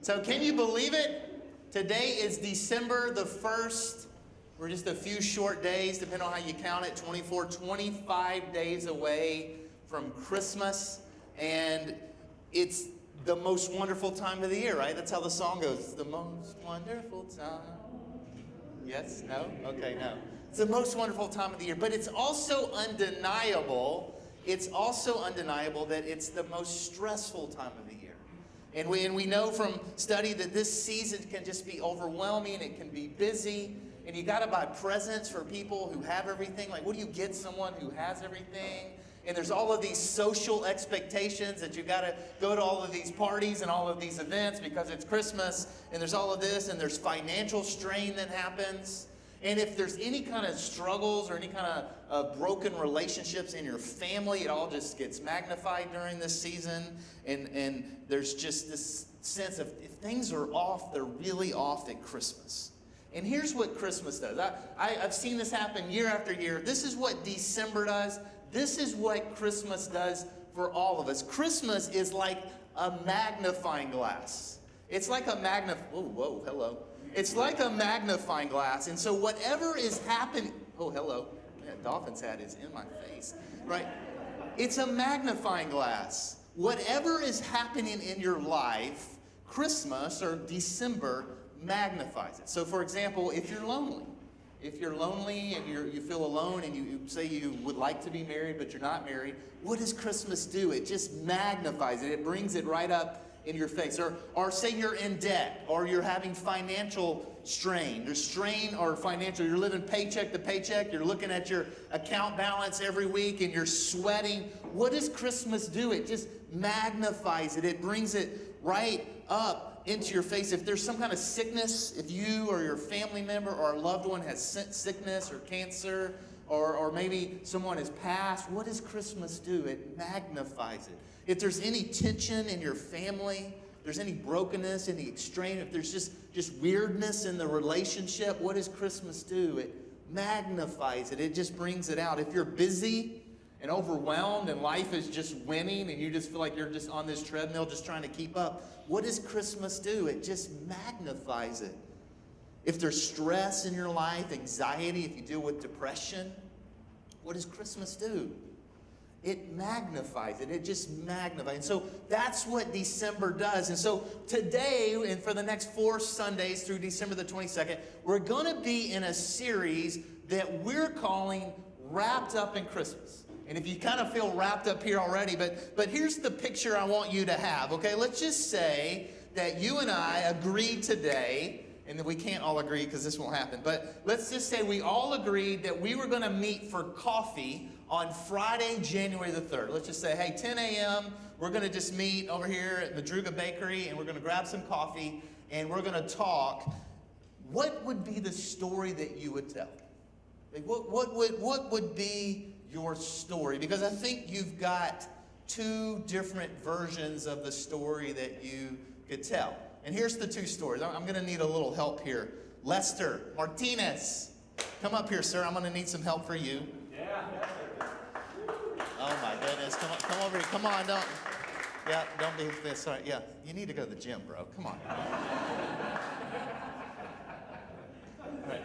So can you believe it? Today is December the 1st. We're just a few short days, depending on how you count it, 25 days away from Christmas. And it's the most wonderful time of the year, right? That's how the song goes. It's the most wonderful time. Yes? No? Okay, no. It's the most wonderful time of the year. But it's also undeniable. It's also undeniable that it's the most stressful time of the year. And we know from study that this season can just be overwhelming. It can be busy. And you got to buy presents for people who have everything. Like, what do you get someone who has everything? And there's all of these social expectations that you got to go to all of these parties and all of these events because it's Christmas. And there's all of this. And there's financial strain that happens. And if there's any kind of struggles or any kind of broken relationships in your family, it all just gets magnified during this season. And there's just this sense of if things are off, they're really off at Christmas. And here's what Christmas does. I've seen this happen year after year. This is what December does. This is what Christmas does for all of us. Christmas is like a magnifying glass. It's like a whoa, hello. It's like a magnifying glass. And so whatever is happening... Oh, hello. That dolphin's hat is in my face. Right? It's a magnifying glass. Whatever is happening in your life, Christmas or December magnifies it. So, for example, if you're lonely and you feel alone and you say you would like to be married but you're not married, what does Christmas do? It just magnifies it. It brings it right up in your face. Or say you're in debt or you're having financial strain. There's strain or financial. You're living paycheck to paycheck. You're looking at your account balance every week and you're sweating. What does Christmas do? It just magnifies it. It brings it right up into your face. If there's some kind of sickness, if you or your family member or a loved one has sickness or cancer, or maybe someone has passed, what does Christmas do? It magnifies it. If there's any tension in your family, if there's any brokenness, any strain, if there's just weirdness in the relationship, what does Christmas do? It magnifies it. It just brings it out. If you're busy and overwhelmed and life is just winning and you just feel like you're just on this treadmill just trying to keep up, what does Christmas do? It just magnifies it. If there's stress in your life, anxiety, if you deal with depression, what does Christmas do? It magnifies it. It just magnifies it. And so that's what December does. And so today, and for the next 4 Sundays through December the 22nd, we're going to be in a series that we're calling Wrapped Up in Christmas. And if you kind of feel wrapped up here already, but here's the picture I want you to have, okay? Let's just say that you and I agreed today, and we can't all agree because this won't happen, but let's just say we all agreed that we were going to meet for coffee on Friday, January the 3rd. Let's just say, hey, 10 a.m., we're going to just meet over here at Madruga Bakery, and we're going to grab some coffee, and we're going to talk. What would be the story that you would tell? Like what would be your story? Because I think you've got 2 different versions of the story that you could tell. And here's the 2 stories. I'm going to need a little help here. Lester Martinez, come up here, sir. I'm going to need some help for you. Yeah. Oh my goodness. Come over here. Come on, don't be this. Sorry. Yeah, you need to go to the gym, bro. Come on. All right.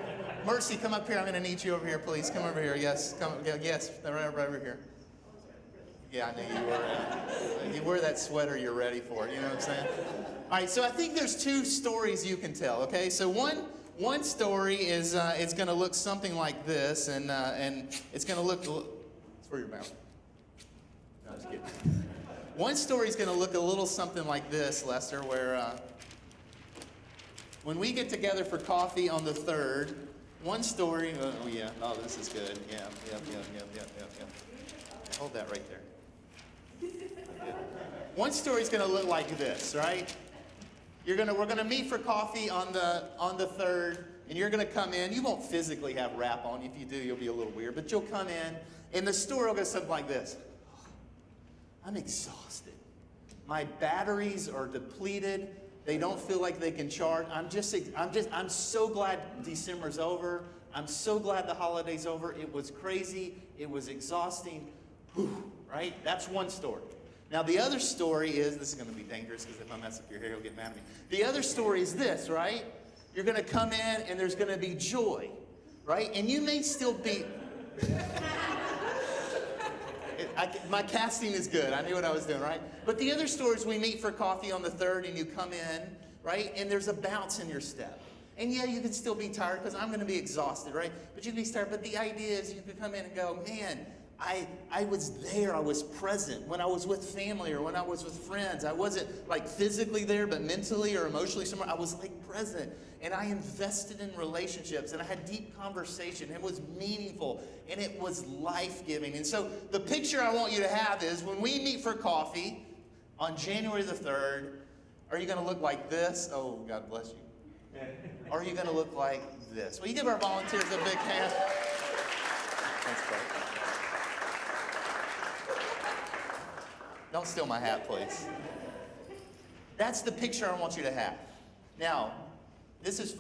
Mercy, come up here. I'm going to need you over here, please. Come over here. Yes. Yes. Right over here. Yeah, I knew you were. You wear that sweater, you're ready for it. You know what I'm saying? All right. So I think there's 2 stories you can tell. Okay. So one story is it's going to look something like this, and it's going to look. It's for your mouth. No, I'm just kidding. One story is going to look a little something like this, Lester, where when we get together for coffee on the 3rd, one story. Oh yeah. Oh, this is good. Yeah. Hold that right there. One story is going to look like this, right? We're going to meet for coffee on the 3rd, and you're going to come in. You won't physically have wrap on. If you do, you'll be a little weird. But you'll come in, and the story will go something like this. I'm exhausted. My batteries are depleted. They don't feel like they can charge. I'm so glad December's over. I'm so glad the holiday's over. It was crazy. It was exhausting. Whew, right? That's one story. Now, the other story is, this is going to be dangerous because if I mess up your hair, you'll get mad at me. The other story is this, right? You're going to come in and there's going to be joy, right? And you may still be... my casting is good. I knew what I was doing, right? But the other story is we meet for coffee on the 3rd and you come in, right? And there's a bounce in your step. And yeah, you can still be tired because I'm going to be exhausted, right? But you can be tired. But the idea is you can come in and go, man, I was there, I was present. When I was with family or when I was with friends, I wasn't like physically there, but mentally or emotionally somewhere. I was like present. And I invested in relationships and I had deep conversation. It was meaningful and it was life-giving. And so the picture I want you to have is when we meet for coffee on January the 3rd, are you going to look like this? Oh, God bless you. Or are you going to look like this? Will you give our volunteers a big hand? Thanks, Craig. Don't steal my hat, please. That's the picture I want you to have. Now,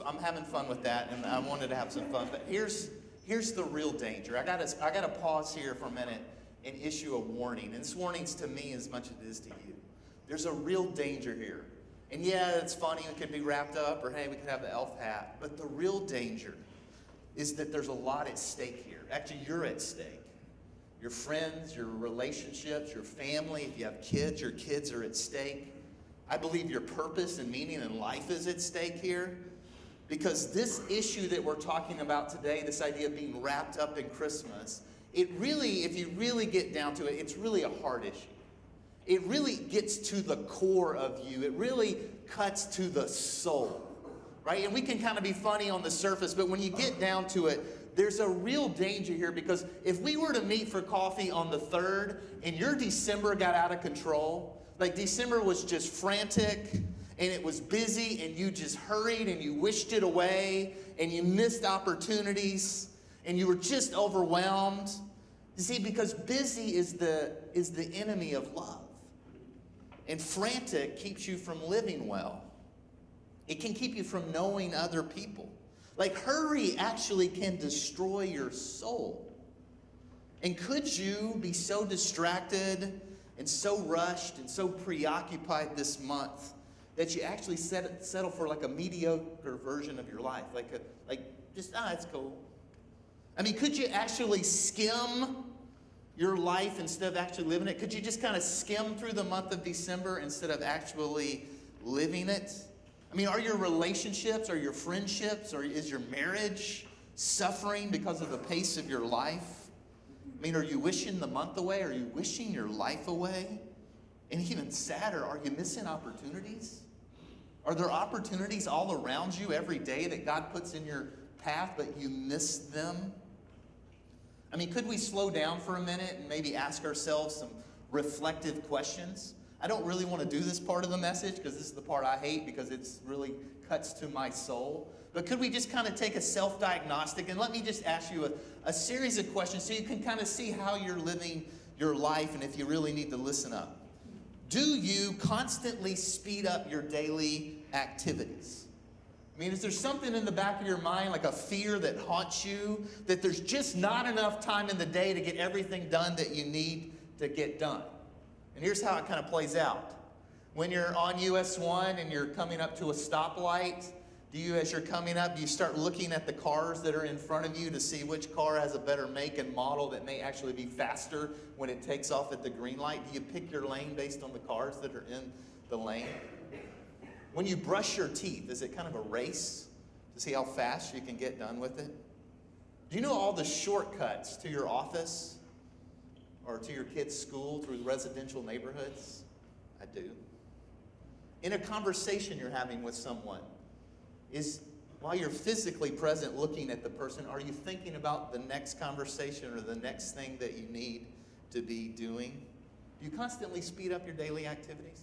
I'm having fun with that, and I wanted to have some fun. But here's the real danger. I gotta pause here for a minute and issue a warning. And this warning's to me as much as it is to you. There's a real danger here. And yeah, it's funny. It could be wrapped up, or hey, we could have the elf hat. But the real danger is that there's a lot at stake here. Actually, you're at stake. Your friends, your relationships, your family, if you have kids, your kids are at stake. I believe your purpose and meaning in life is at stake here. Because this issue that we're talking about today, this idea of being wrapped up in Christmas, it really, if you really get down to it, it's really a hard issue. It really gets to the core of you. It really cuts to the soul, right? And we can kind of be funny on the surface, but when you get down to it, there's a real danger here, because if we were to meet for coffee on the 3rd and your December got out of control, like December was just frantic and it was busy and you just hurried and you wished it away and you missed opportunities and you were just overwhelmed. You see, because busy is the enemy of love. And frantic keeps you from living well. It can keep you from knowing other people. Like hurry actually can destroy your soul. And could you be so distracted and so rushed and so preoccupied this month that you actually settle for like a mediocre version of your life? It's cool. I mean, could you actually skim your life instead of actually living it? Could you just kind of skim through the month of December instead of actually living it? I mean, are your relationships, are your friendships, or is your marriage suffering because of the pace of your life? I mean, are you wishing the month away? Are you wishing your life away? And even sadder, are you missing opportunities? Are there opportunities all around you every day that God puts in your path, but you miss them? I mean, could we slow down for a minute and maybe ask ourselves some reflective questions? I don't really want to do this part of the message because this is the part I hate, because it's really cuts to my soul. But could we just kind of take a self-diagnostic and let me just ask you a series of questions so you can kind of see how you're living your life and if you really need to listen up. Do you constantly speed up your daily activities? I mean, is there something in the back of your mind, like a fear that haunts you, that there's just not enough time in the day to get everything done that you need to get done? And here's how it kind of plays out. When you're on US 1 and you're coming up to a stoplight, as you're coming up, do you start looking at the cars that are in front of you to see which car has a better make and model that may actually be faster when it takes off at the green light? Do you pick your lane based on the cars that are in the lane? When you brush your teeth, is it kind of a race to see how fast you can get done with it? Do you know all the shortcuts to your office or to your kid's school through residential neighborhoods? I do. In a conversation you're having with someone, while you're physically present looking at the person, are you thinking about the next conversation or the next thing that you need to be doing? Do you constantly speed up your daily activities?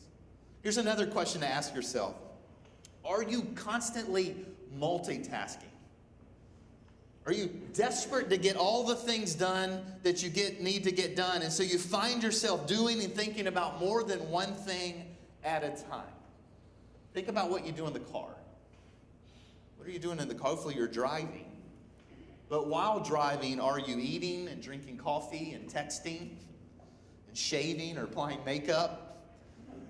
Here's another question to ask yourself. Are you constantly multitasking? Are you desperate to get all the things done that you need to get done, and so you find yourself doing and thinking about more than one thing at a time? Think about what you do in the car. What are you doing in the car? Hopefully you're driving. But while driving, are you eating and drinking coffee and texting and shaving or applying makeup,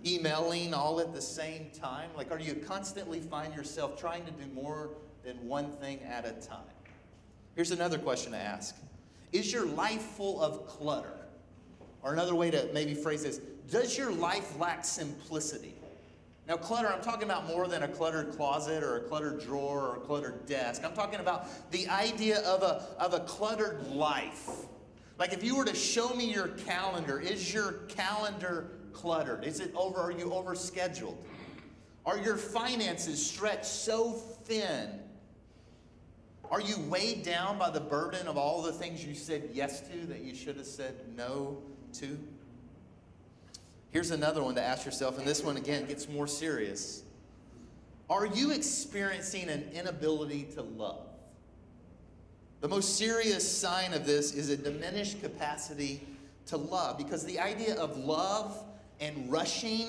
emailing all at the same time? Like, are you constantly find yourself trying to do more than one thing at a time? Here's another question to ask. Is your life full of clutter? Or another way to maybe phrase this, does your life lack simplicity? Now, clutter, I'm talking about more than a cluttered closet or a cluttered drawer or a cluttered desk. I'm talking about the idea of a cluttered life. Like if you were to show me your calendar, is your calendar cluttered? Are you overscheduled? Are your finances stretched so thin? Are you weighed down by the burden of all the things you said yes to that you should have said no to? Here's another one to ask yourself, and this one again gets more serious. Are you experiencing an inability to love? The most serious sign of this is a diminished capacity to love, because the idea of love and rushing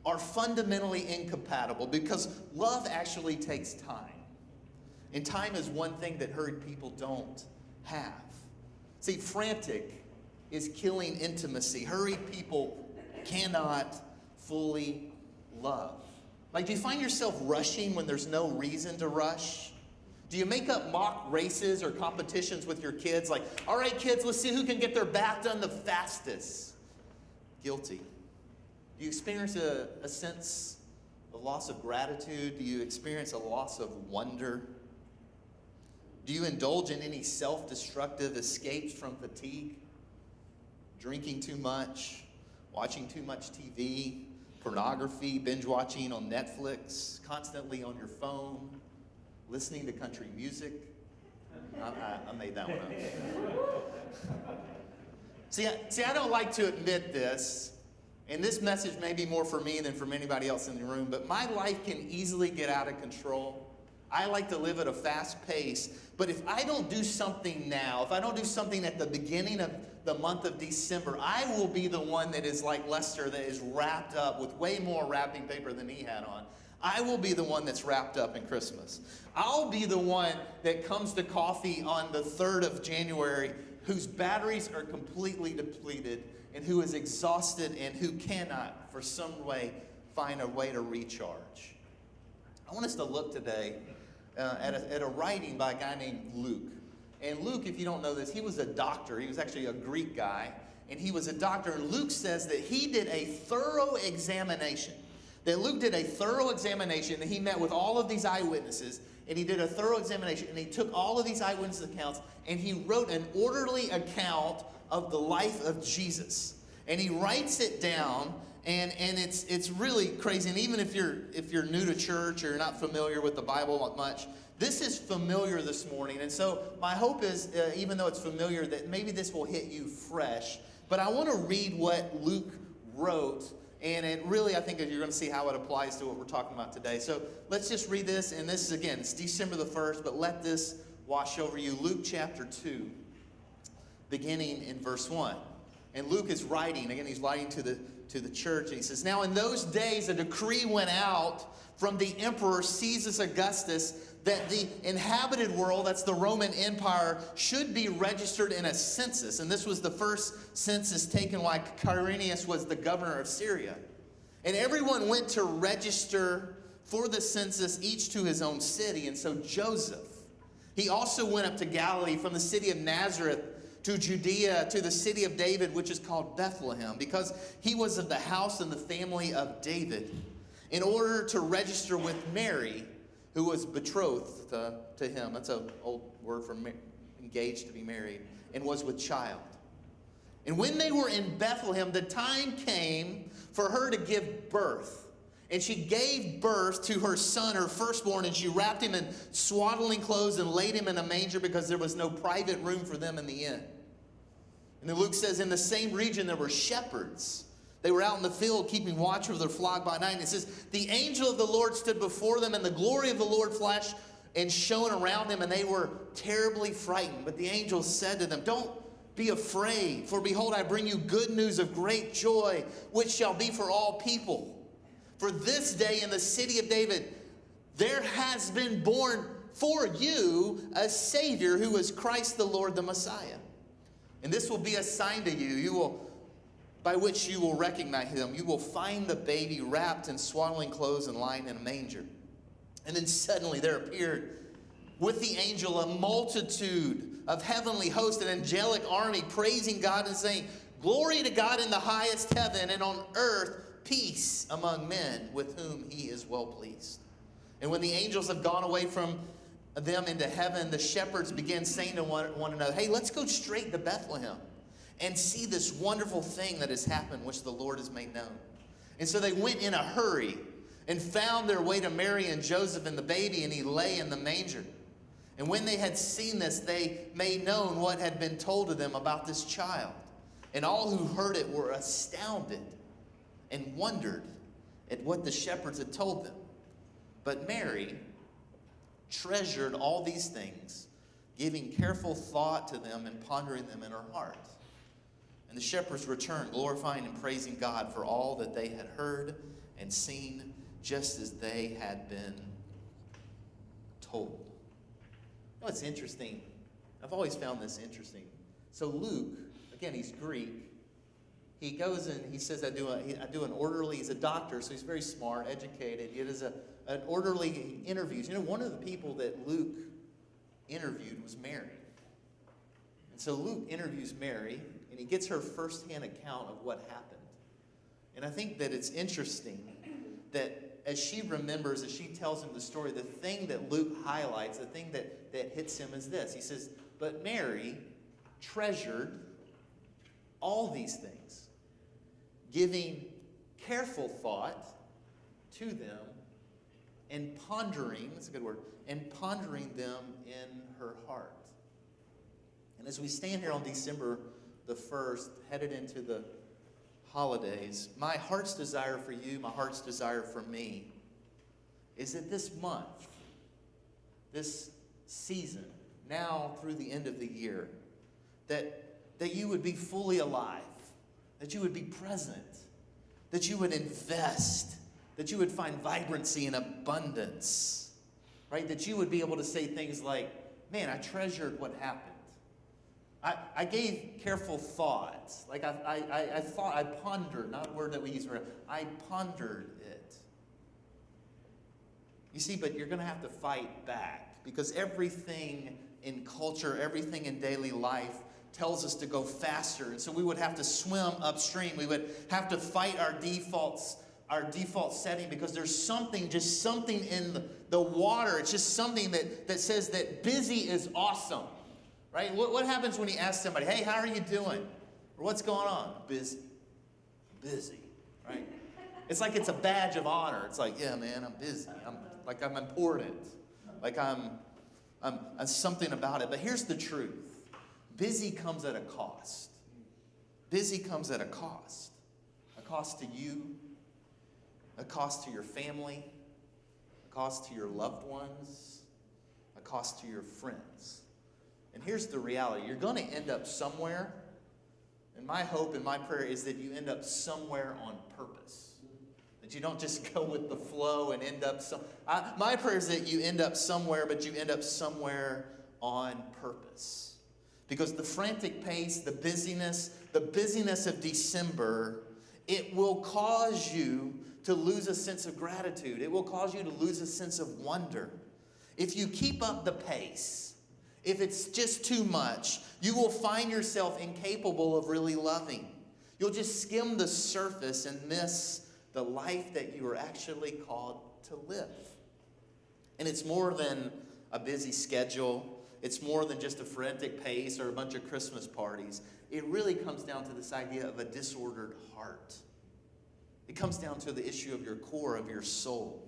are fundamentally incompatible, because love actually takes time. And time is one thing that hurried people don't have. See, frantic is killing intimacy. Hurried people cannot fully love. Like, do you find yourself rushing when there's no reason to rush? Do you make up mock races or competitions with your kids? Like, all right, kids, let's see who can get their bath done the fastest. Guilty. Do you experience a sense of loss of gratitude? Do you experience a loss of wonder? Do you indulge in any self-destructive escapes from fatigue? Drinking too much, watching too much TV, pornography, binge watching on Netflix, constantly on your phone, listening to country music. I made that one up. See, I don't like to admit this, and this message may be more for me than from anybody else in the room, but my life can easily get out of control. I like to live at a fast pace, but if I don't do something now, if I don't do something at the beginning of the month of December, I will be the one that is like Lester, that is wrapped up with way more wrapping paper than he had on. I will be the one that's wrapped up in Christmas. I'll be the one that comes to coffee on the 3rd of January, whose batteries are completely depleted and who is exhausted and who cannot, for some way, find a way to recharge. I want us to look today at a writing by a guy named Luke. And Luke, if you don't know this, he was a doctor. He was actually a Greek guy, and he was a doctor. And Luke says that he did a thorough examination. That Luke did a thorough examination, and he met with all of these eyewitnesses, and he did a thorough examination, and he took all of these eyewitness accounts, and he wrote an orderly account of the life of Jesus. And he writes it down, and it's really crazy. And even if you're new to church or you're not familiar with the Bible much, this is familiar this morning. And so my hope is, even though it's familiar, that maybe this will hit you fresh. But I want to read what Luke wrote, and it really, I think you're going to see how it applies to what we're talking about today. So let's just read this, and this is, again, it's December the 1st, but let this wash over you. Luke chapter 2, beginning in verse 1. And Luke is writing, again, he's writing to the church, and he says, "Now in those days a decree went out from the emperor Caesar Augustus that the inhabited world, that's the Roman Empire, should be registered in a census." And this was the first census taken while Quirinius was the governor of Syria. And everyone went to register for the census, each to his own city. And so Joseph, he also went up to Galilee from the city of Nazareth to Judea, to the city of David, which is called Bethlehem, because he was of the house and the family of David, in order to register with Mary, who was betrothed to him. That's an old word for engaged, to be married, and was with child. And when they were in Bethlehem, the time came for her to give birth. And she gave birth to her son, her firstborn, and she wrapped him in swaddling clothes and laid him in a manger because there was no private room for them in the inn. And then Luke says, in the same region there were shepherds. They were out in the field keeping watch over their flock by night. And it says, the angel of the Lord stood before them, and the glory of the Lord flashed and shone around them, and they were terribly frightened. But the angel said to them, "Don't be afraid, for behold, I bring you good news of great joy, which shall be for all people. For this day in the city of David, there has been born for you a Savior, who is Christ the Lord, the Messiah. And this will be a sign to you. You will by which you will recognize him. You will find the baby wrapped in swaddling clothes and lying in a manger." And then suddenly there appeared with the angel a multitude of heavenly hosts, an angelic army, praising God and saying, "Glory to God in the highest heaven, and on earth peace among men with whom he is well pleased." And when the angels have gone away from them into heaven, the shepherds began saying to one another, "Hey, let's go straight to Bethlehem and see this wonderful thing that has happened, which the Lord has made known." And so they went in a hurry and found their way to Mary and Joseph and the baby, and he lay in the manger. And when they had seen this, they made known what had been told to them about this child. And all who heard it were astounded and wondered at what the shepherds had told them. But Mary treasured all these things, giving careful thought to them and pondering them in her heart. And the shepherds returned, glorifying and praising God for all that they had heard and seen, just as they had been told. You know, it's interesting. I've always found this interesting. So Luke, again, he's Greek. He goes and he says, I do an orderly. He's a doctor, so he's very smart, educated. He does an orderly interviews. You know, one of the people that Luke interviewed was Mary. And so Luke interviews Mary, and he gets her firsthand account of what happened. And I think that it's interesting that as she remembers, as she tells him the story, the thing that Luke highlights, the thing that hits him is this. He says, "But Mary treasured all these things, giving careful thought to them and pondering," that's a good word, "and pondering them in her heart." And as we stand here on December the 1st, headed into the holidays, my heart's desire for you, my heart's desire for me, is that this month, this season, now through the end of the year, that you would be fully alive, that you would be present, that you would invest, that you would find vibrancy and abundance, right? That you would be able to say things like, "Man, I treasured what happened. I gave careful thought. Like I thought, I pondered," not a word that we use, I pondered it. You see, but you're going to have to fight back, because everything in culture, everything in daily life tells us to go faster. And so we would have to swim upstream. We would have to fight our default setting, because there's something in the water. It's just something that says that busy is awesome. Right? What happens when you ask somebody, "Hey, how are you doing?" Or "What's going on?" "Busy." Busy, right? It's like it's a badge of honor. It's like, "Yeah, man, I'm busy. I'm important. Like I'm something about it." But here's the truth. Busy comes at a cost. Busy comes at a cost. A cost to you, a cost to your family, a cost to your loved ones, a cost to your friends. And here's the reality. You're going to end up somewhere. And my hope and my prayer is that you end up somewhere on purpose. That you don't just go with the flow and end up my prayer is that you end up somewhere, but you end up somewhere on purpose. Because the frantic pace, the busyness of December, it will cause you to lose a sense of gratitude. It will cause you to lose a sense of wonder. If you keep up the pace, if it's just too much, you will find yourself incapable of really loving. You'll just skim the surface and miss the life that you are actually called to live. And it's more than a busy schedule. It's more than just a frantic pace or a bunch of Christmas parties. It really comes down to this idea of a disordered heart. It comes down to the issue of your core, of your soul.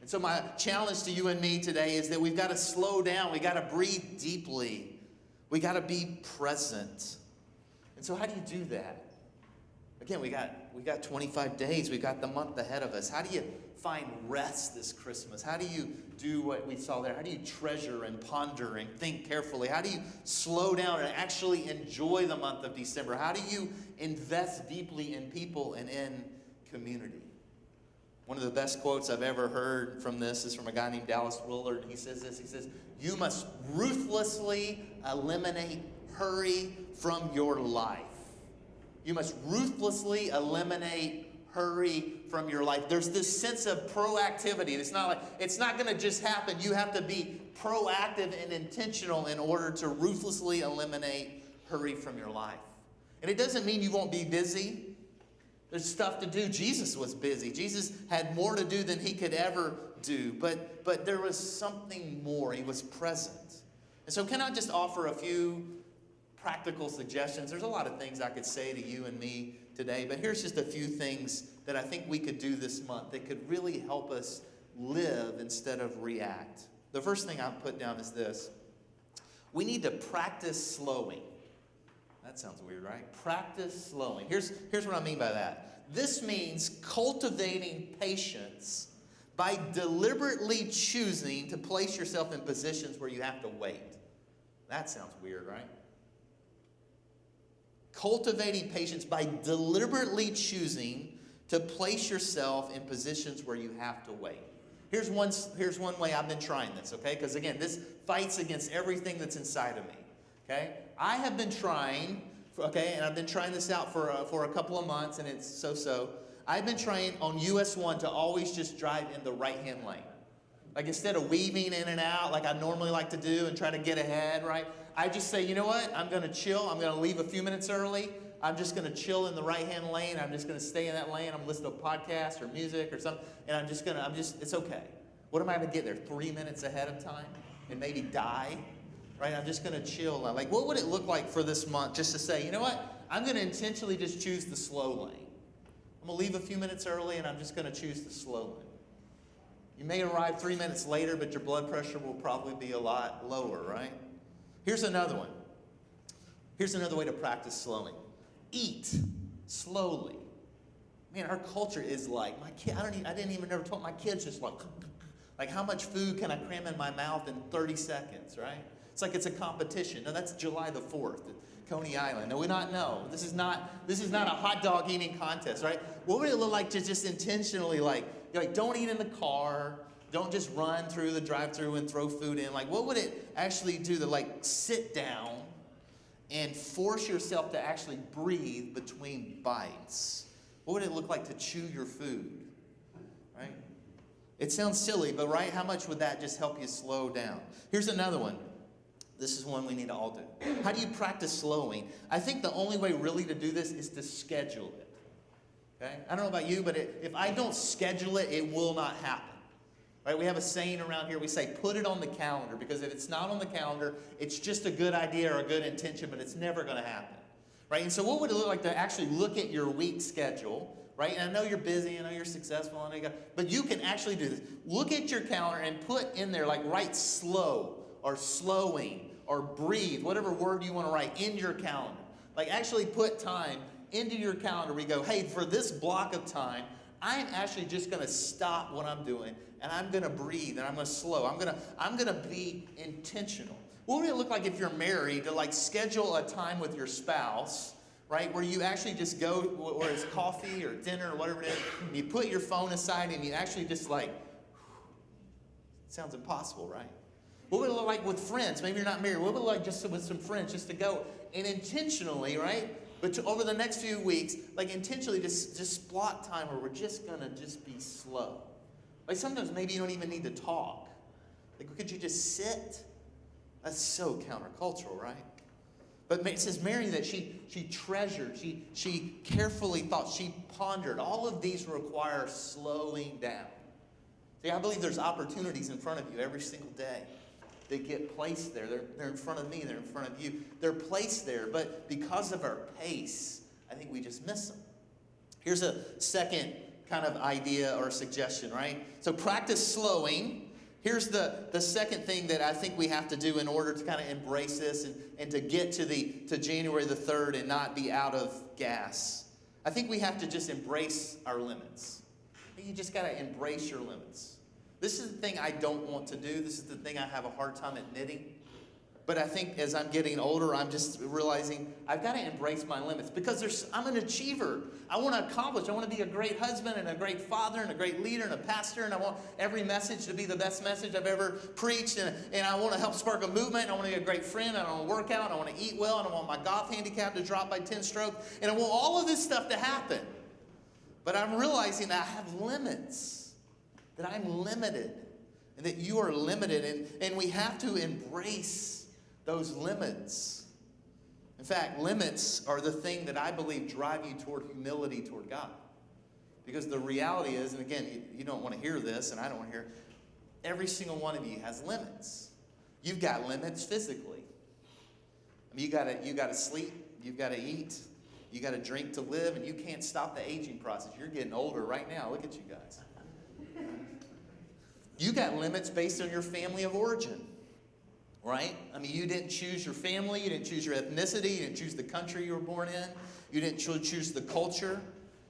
And so my challenge to you and me today is that we've got to slow down. We've got to breathe deeply. We've got to be present. And so how do you do that? Again, we got 25 days. We've got the month ahead of us. How do you find rest this Christmas? How do you do what we saw there? How do you treasure and ponder and think carefully? How do you slow down and actually enjoy the month of December? How do you invest deeply in people and in community? One of the best quotes I've ever heard from this is from a guy named Dallas Willard. He says this. He says, "You must ruthlessly eliminate hurry from your life You must ruthlessly eliminate hurry from your life. There's this sense of proactivity. It's not going to just happen. You have to be proactive and intentional in order to ruthlessly eliminate hurry from your life. And it doesn't mean you won't be busy. There's stuff to do. Jesus was busy. Jesus had more to do than he could ever do. But there was something more. He was present. And so can I just offer a few practical suggestions? There's a lot of things I could say to you and me today, but here's just a few things that I think we could do this month that could really help us live instead of react. The first thing I've put down is this. We need to practice slowing. That sounds weird, right? Practice slowing. Here's what I mean by that. This means cultivating patience by deliberately choosing to place yourself in positions where you have to wait. That sounds weird, right? Cultivating patience by deliberately choosing to place yourself in positions where you have to wait. Here's one way I've been trying this, okay? Because again, this fights against everything that's inside of me, okay? I have been trying, okay, and I've been trying this out for a couple of months, and it's so-so. I've been trying on US 1 to always just drive in the right-hand lane. Like instead of weaving in and out like I normally like to do and try to get ahead, right? I just say, you know what? I'm going to chill. I'm going to leave a few minutes early. I'm just going to chill in the right-hand lane. I'm just going to stay in that lane. I'm listening to a podcast or music or something. And it's okay. What am I going to get there? 3 minutes ahead of time and maybe die? Right? I'm just going to chill. Like, what would it look like for this month just to say, you know what? I'm going to intentionally just choose the slow lane. I'm going to leave a few minutes early and I'm just going to choose the slow lane. You may arrive 3 minutes later, but your blood pressure will probably be a lot lower, right? Here's another one. Here's another way to practice slowing. Eat slowly. Man, our culture is like, my kid, I didn't even ever talk, my kids just like how much food can I cram in my mouth in 30 seconds, right? It's like it's a competition. No, that's July the 4th at Coney Island. No. This is not a hot dog eating contest, right? What would it look like to just intentionally don't eat in the car, don't just run through the drive-thru and throw food in. Like, what would it actually do to sit down and force yourself to actually breathe between bites? What would it look like to chew your food, right? It sounds silly, but right, how much would that just help you slow down? Here's another one. This is one we need to all do. How do you practice slowing? I think the only way really to do this is to schedule it. Okay? I don't know about you, but if I don't schedule it, it will not happen. Right? We have a saying around here. We say, put it on the calendar, because if it's not on the calendar, it's just a good idea or a good intention, but it's never going to happen. Right? And so what would it look like to actually look at your week schedule? Right? And I know you're busy, I know you're successful, but you can actually do this. Look at your calendar and put in there, write slow or slowing or breathe, whatever word you want to write in your calendar. Actually put time into your calendar. We go, hey, for this block of time, I'm actually just going to stop what I'm doing, and I'm going to breathe, and I'm going to slow. I'm going to be intentional. What would it look like if you're married to schedule a time with your spouse, right, where you actually just go, where it's coffee or dinner or whatever it is, and you put your phone aside and you actually just it sounds impossible, right? What would it look like with friends? Maybe you're not married. What would it look like just with some friends, just to go and intentionally, right? But over the next few weeks, intentionally just plot time where we're just going to just be slow. Sometimes maybe you don't even need to talk. Could you just sit? That's so countercultural, right? But it says Mary that she treasured, she carefully thought, she pondered. All of these require slowing down. See, I believe there's opportunities in front of you every single day. They get placed there. They're in front of me. They're in front of you. They're placed there. But because of our pace, I think we just miss them. Here's a second kind of idea or suggestion, right? So practice slowing. Here's the second thing that I think we have to do in order to kind of embrace this and to get to January the 3rd and not be out of gas. I think we have to just embrace our limits. You just got to embrace your limits. This is the thing I don't want to do. This is the thing I have a hard time admitting. But I think as I'm getting older, I'm just realizing I've got to embrace my limits because I'm an achiever. I want to accomplish. I want to be a great husband and a great father and a great leader and a pastor. And I want every message to be the best message I've ever preached. And I want to help spark a movement. And I want to be a great friend. And I want to work out. And I want to eat well. And I want my golf handicap to drop by 10 strokes. And I want all of this stuff to happen. But I'm realizing that I have limits, that I'm limited, and that you are limited. And we have to embrace those limits. In fact, limits are the thing that I believe drive you toward humility toward God. Because the reality is, and again, you don't want to hear this, and I don't want to hear it, every single one of you has limits. You've got limits physically. I mean, you got to sleep, you've got to eat, you got to drink to live, and you can't stop the aging process. You're getting older right now. Look at you guys. You got limits based on your family of origin. Right? I mean, you didn't choose your family, you didn't choose your ethnicity, you didn't choose the country you were born in, you didn't choose the culture.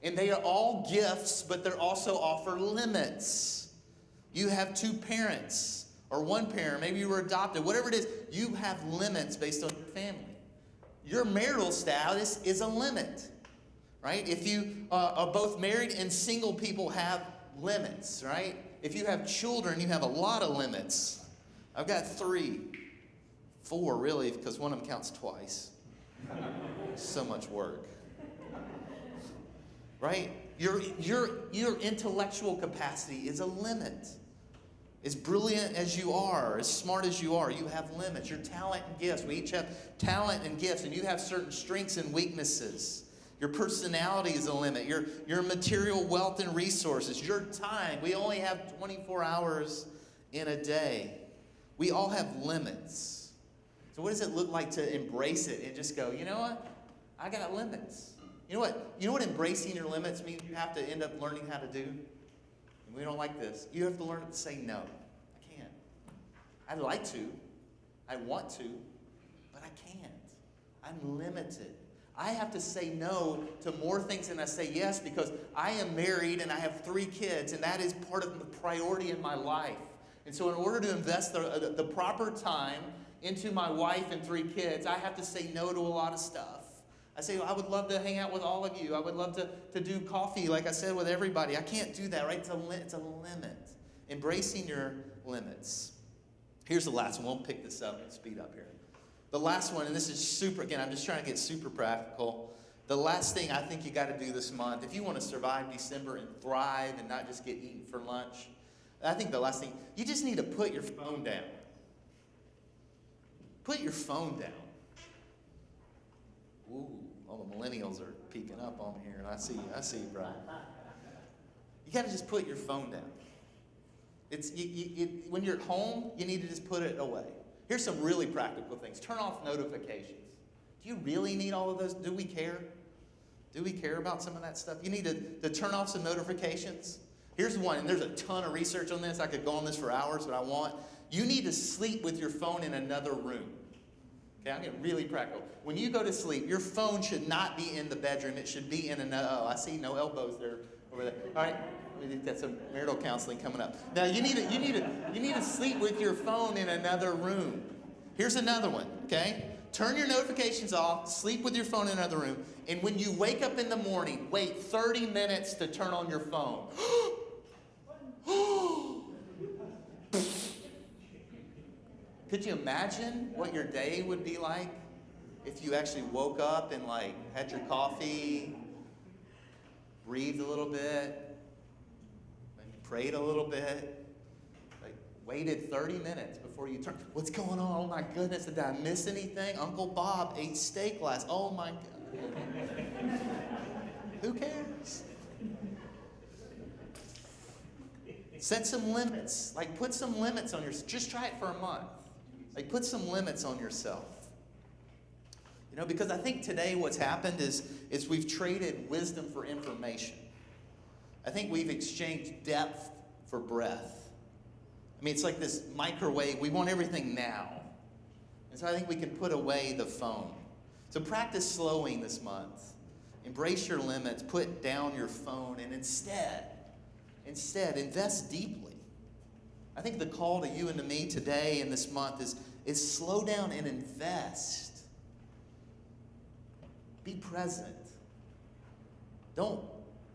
And they are all gifts, but they also offer limits. You have two parents, or one parent, maybe you were adopted, whatever it is, you have limits based on your family. Your marital status is a limit. Right? If you are both married and single people have limits, right? If you have children, you have a lot of limits. I've got 3. 4 really, because one of them counts twice. So much work. Right? Your intellectual capacity is a limit. As brilliant as you are, as smart as you are, you have limits. Your talent and gifts. We each have talent and gifts, and you have certain strengths and weaknesses. Your personality is a limit. Your material wealth and resources. Your time. We only have 24 hours in a day. We all have limits. So what does it look like to embrace it and just go, you know what? I got limits. You know what? You know what embracing your limits means? You have to end up learning how to do. And we don't like this. You have to learn to say no. I can't. I'd like to. I want to. But I can't. I'm limited. I have to say no to more things than I say yes because I am married and I have 3 kids and that is part of the priority in my life. And so in order to invest the proper time into my wife and 3 kids, I have to say no to a lot of stuff. I say, I would love to hang out with all of you. I would love to do coffee, like I said, with everybody. I can't do that, right? It's a limit. Embracing your limits. Here's the last one. We'll pick this up and speed up here. The last one, and this is super, again, I'm just trying to get super practical. The last thing I think you got to do this month, if you want to survive December and thrive and not just get eaten for lunch, I think the last thing, you just need to put your phone down. Put your phone down. Ooh, all the millennials are peeking up on me here, and I see you, Brian. You got to just put your phone down. When you're at home, you need to just put it away. Here's some really practical things. Turn off notifications. Do you really need all of those? Do we care? Do we care about some of that stuff? You need to turn off some notifications. Here's one, and there's a ton of research on this. I could go on this for hours, but I won't. You need to sleep with your phone in another room. Okay, I'm getting really practical. When you go to sleep, your phone should not be in the bedroom. It should be in another. Oh, I see no elbows there over there. All right, we've got some marital counseling coming up. Now you need to sleep with your phone in another room. Here's another one. Okay, turn your notifications off. Sleep with your phone in another room. And when you wake up in the morning, wait 30 minutes to turn on your phone. Could you imagine what your day would be like if you actually woke up and had your coffee, breathed a little bit, maybe prayed a little bit, waited 30 minutes before you turn? What's going on? Oh my goodness, did I miss anything? Uncle Bob ate steak last. Oh my God. Who cares? Set some limits. Put some limits on yourself. Just try it for a month. Put some limits on yourself. Because I think today what's happened is we've traded wisdom for information. I think we've exchanged depth for breadth. I mean, it's like this microwave. We want everything now. And so I think we can put away the phone. So practice slowing this month. Embrace your limits. Put down your phone. And instead, invest deeply. I think the call to you and to me today and this month is slow down and invest. Be present. Don't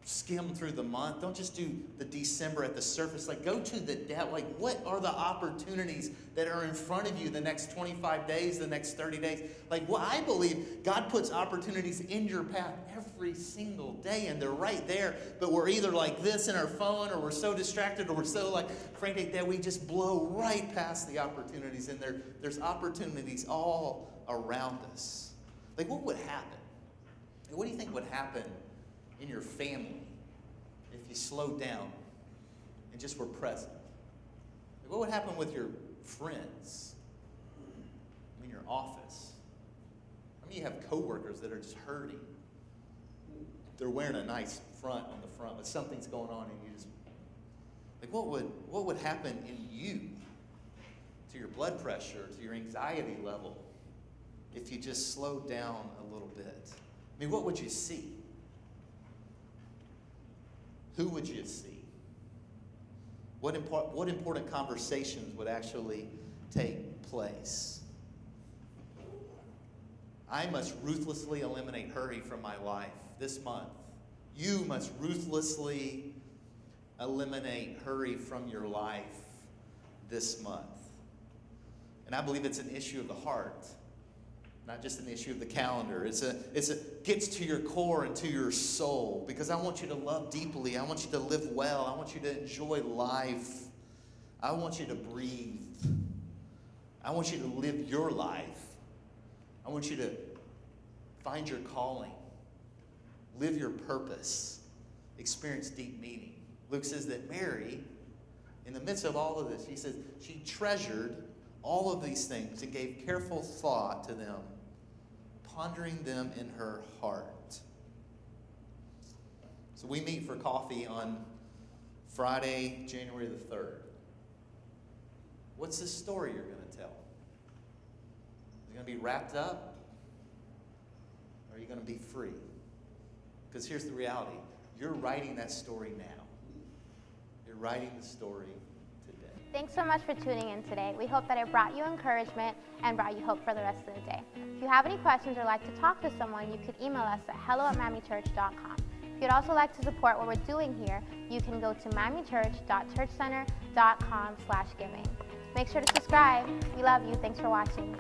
skim through the month. Don't just do the December at the surface. Like, go to the depth. Like, what are the opportunities that are in front of you the next 25 days, the next 30 days? Like, well, I believe God puts opportunities in your path every single day, and they're right there. But we're either like this in our phone, or we're so distracted, or we're so like frantic that we just blow right past the opportunities. And there's opportunities all around us. Like, what would happen? Like, what do you think would happen in your family if you slowed down and just were present? Like, what would happen with your friends? In your office? I mean, you have coworkers that are just hurting. They're wearing a nice front on the front, but something's going on, and you just like, what would happen in you, to your blood pressure, to your anxiety level, if you just slowed down a little bit? I mean, what would you see? Who would you see? What important conversations would actually take place? I must ruthlessly eliminate hurry from my life this month. You must ruthlessly eliminate hurry from your life this month. And I believe it's an issue of the heart, not just an issue of the calendar. It gets to your core and to your soul, because I want you to love deeply. I want you to live well. I want you to enjoy life. I want you to breathe. I want you to live your life. I want you to find your calling, live your purpose, experience deep meaning. Luke says that Mary, in the midst of all of this, he says she treasured all of these things and gave careful thought to them, pondering them in her heart. So we meet for coffee on Friday, January the 3rd. What's the story you're going to tell? Is it going to be wrapped up? Or are you going to be free? Because here's the reality. You're writing that story now. You're writing the story today. Thanks so much for tuning in today. We hope that it brought you encouragement and brought you hope for the rest of the day. If you have any questions or like to talk to someone, you could email us at hello@mammychurch.com. If you'd also like to support what we're doing here, you can go to mammychurch.churchcenter.com/giving. Make sure to subscribe. We love you. Thanks for watching.